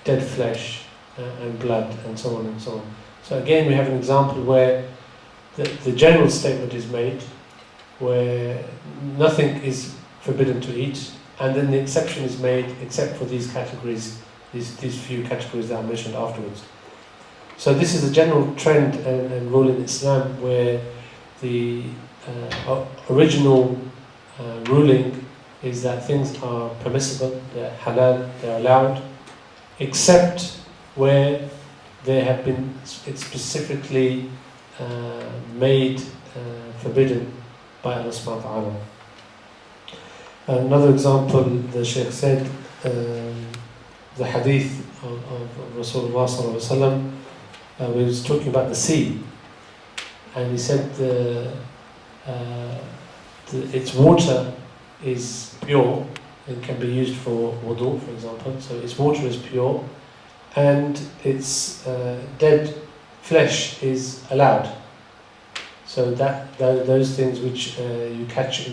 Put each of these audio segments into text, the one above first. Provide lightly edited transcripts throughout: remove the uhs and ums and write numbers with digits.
dead flesh and blood and so on and so on. So again, we have an example where the general statement is made, where nothing is forbidden to eat, and then the exception is made except for these categories, these few categories that I mentioned afterwards. So this is a general trend and rule in Islam where the original ruling is that things are permissible, they're halal, they're allowed, except where they have been specifically made forbidden by Allah subhanahu wa ta'ala. Another example, the Sheikh said, the hadith of Rasulullah sallallahu alaihi wasallam, we was talking about the sea, and he said its water is pure and can be used for wudu, for example. So its water is pure, and its dead flesh is allowed. So that those things which you catch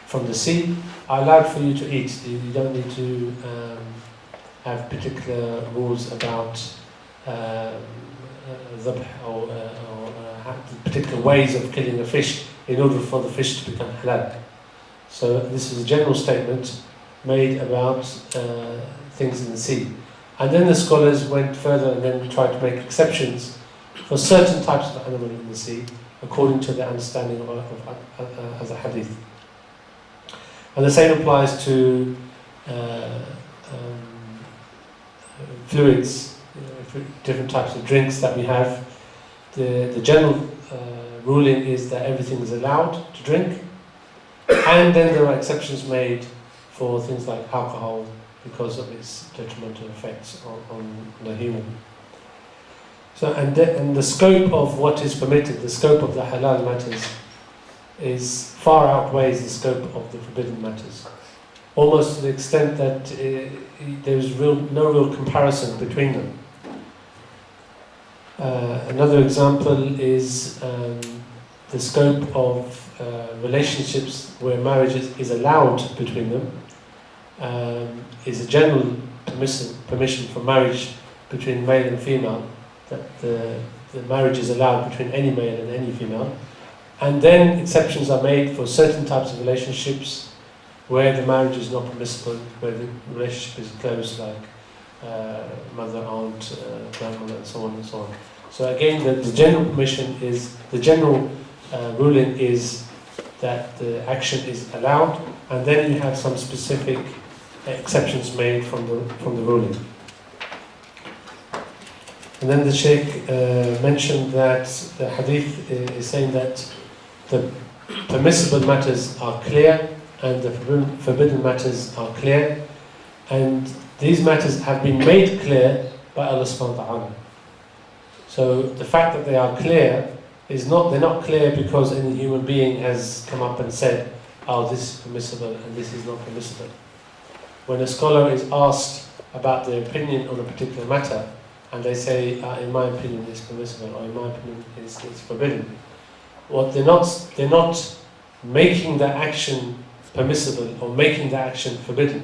from the sea are allowed for you to eat. You don't need to have particular rules about dhabh or particular ways of killing a fish in order for the fish to become halal. So this is a general statement made about things in the sea. And then the scholars went further and then tried to make exceptions for certain types of animal in the sea, according to their understanding of the hadith. And the same applies to fluids, different types of drinks that we have. The general ruling is that everything is allowed to drink, and then there are exceptions made for things like alcohol because of its detrimental effects on the human. So, and the scope of what is permitted, the scope of the halal matters, is far outweighs the scope of the forbidden matters, almost to the extent that there is no real comparison between them. Another example is the scope of relationships where marriage is allowed between them, is a general permission for marriage between male and female, that the marriage is allowed between any male and any female. And then exceptions are made for certain types of relationships where the marriage is not permissible, where the relationship is close, like mother, aunt, grandmother, and so on and so on. So again, the general permission is, the general ruling is that the action is allowed, and then you have some specific exceptions made from the ruling. And then the Sheikh mentioned that the hadith is saying that the permissible matters are clear and the forbidden matters are clear, and these matters have been made clear by Allah subhanahu wa ta'ala. So the fact that they are clear is they're not clear because any human being has come up and said, oh, this is permissible and this is not permissible. When a scholar is asked about their opinion on a particular matter, and they say, in my opinion it's permissible, or in my opinion it's forbidden, what they're not making the action permissible or making the action forbidden.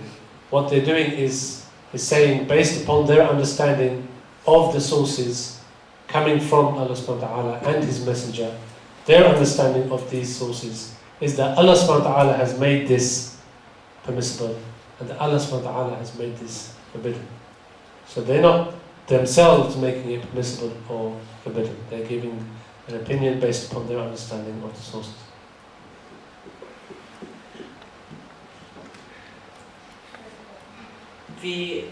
What they're doing is saying, based upon their understanding of the sources coming from Allah subhanahu wa ta'ala and His Messenger, their understanding of these sources is that Allah subhanahu wa ta'ala has made this permissible and that Allah subhanahu wa ta'ala has made this forbidden. So they're not themselves making it permissible or forbidden. They're giving an opinion based upon their understanding of the sources. في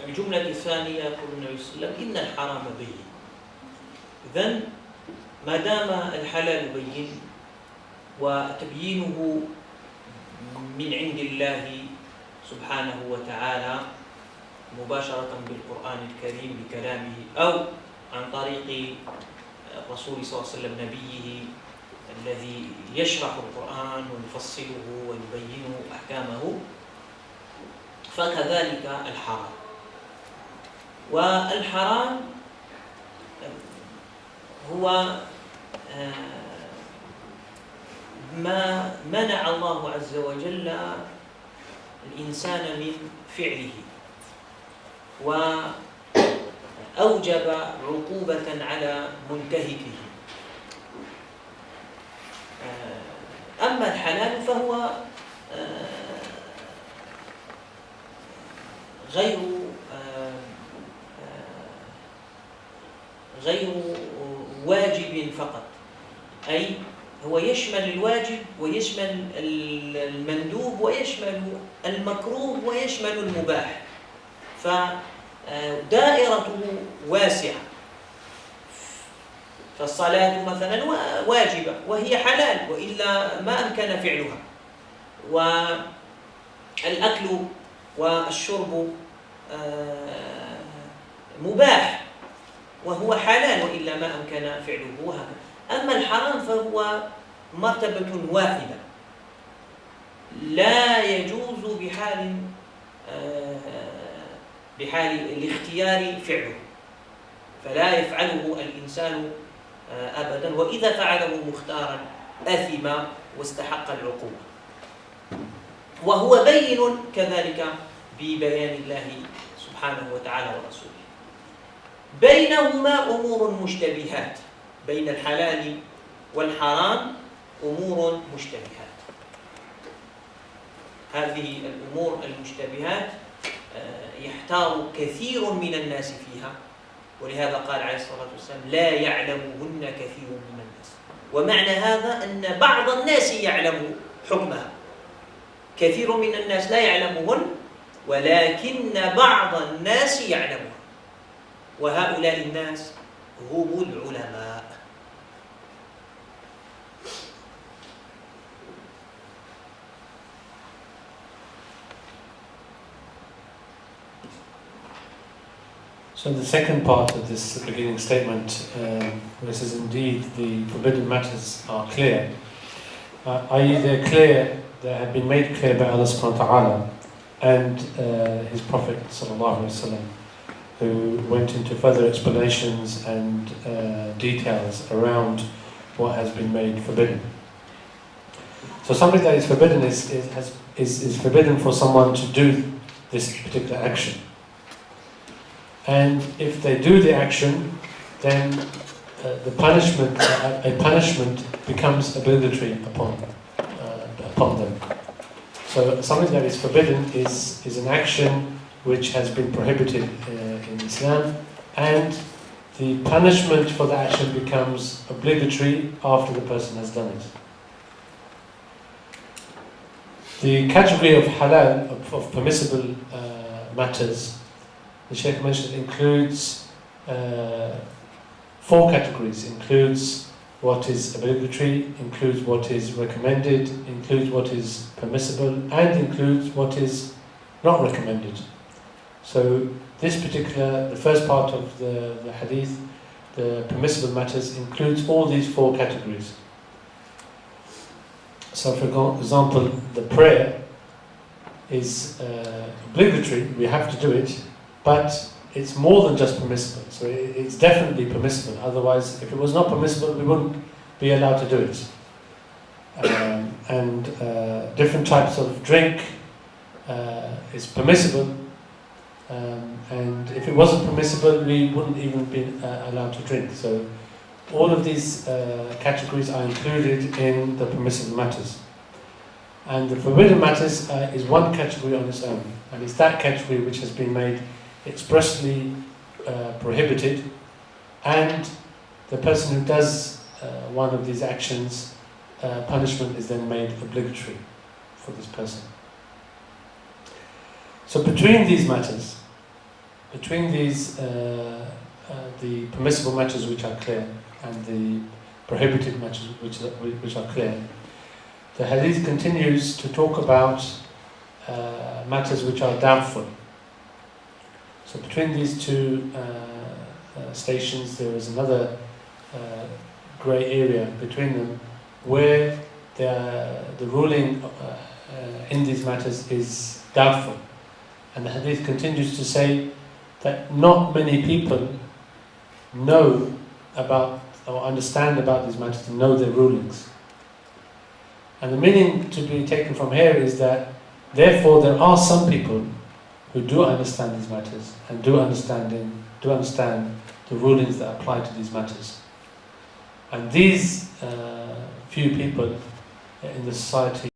الجملة الثانية يقول النبي صلى الله عليه وسلم إن الحرام بين. إذن ما دام الحلال بين وتبيينه من عند الله سبحانه وتعالى مباشرة بالقرآن الكريم بكلامه أو عن طريق الرسول صلى الله عليه وسلم نبيه الذي يشرح القرآن ويفصله ويبين أحكامه، فكذلك الحرام. والحرام هو ما منع الله عز وجل الإنسان من فعله وأوجب عقوبة على منتهكه. أما الحلال فهو غير واجب فقط، أي هو يشمل الواجب ويشمل المندوب ويشمل المكروه ويشمل المباح، فدائرته واسعة. فالصلاة مثلا واجبة وهي حلال وإلا ما أمكن فعلها، والأكل والشرب مباح وهو حلال وإلا ما أمكن فعله، وهكذا. أما الحرام فهو مرتبة واحدة لا يجوز بحال الاختيار فعله، فلا يفعله الإنسان أبدا، وإذا فعله مختارا أثم واستحق العقوبة. وهو بين كذلك ببيان الله سبحانه وتعالى ورسوله. بينهما أمور مشتبهات، بين الحلال والحرام أمور مشتبهات. هذه الأمور المشتبهات يحتار كثير من الناس فيها، ولهذا قال عليه الصلاة والسلام لا يعلمهن كثير من الناس. ومعنى هذا أن بعض الناس يعلم حكمها، كثير من الناس لا يعلمهن ولكن بعض الناس يعلمها، وهؤلاء الناس هم العلماء. So the second part of this beginning statement, where it says indeed the forbidden matters are clear, i.e. they're clear, they have been made clear by Allah subhanahu wa ta'ala and His Prophet sallallahu alaihi wasallam, who went into further explanations and details around what has been made forbidden. So something that is forbidden is forbidden for someone to do this particular action. And if they do the action, then a punishment becomes obligatory upon them. So something that is forbidden is an action which has been prohibited in Islam, and the punishment for the action becomes obligatory after the person has done it. The category of halal, of permissible matters, the Sheikh mentioned, includes 4 categories. Includes what is obligatory, includes what is recommended, includes what is permissible, and includes what is not recommended. So this particular, the first part of the hadith, the permissible matters, includes all these 4 categories. So for example, the prayer is obligatory, we have to do it, but it's more than just permissible. So it's definitely permissible. Otherwise, if it was not permissible, we wouldn't be allowed to do it. Different types of drink is permissible. And if it wasn't permissible, we wouldn't even be allowed to drink. So all of these categories are included in the permissible matters. And the forbidden matters is one category on its own. And it's that category which has been made expressly prohibited, and the person who does one of these actions, punishment is then made obligatory for this person. So between these matters, between these the permissible matters which are clear and the prohibited matters which are clear, the hadith continues to talk about matters which are doubtful. So between these 2 stations, there is another grey area between them, where the ruling in these matters is doubtful. And the hadith continues to say that not many people know about or understand about these matters and know their rulings. And the meaning to be taken from here is that therefore there are some people who do understand these matters and do understand the rulings that apply to these matters. And these few people in the society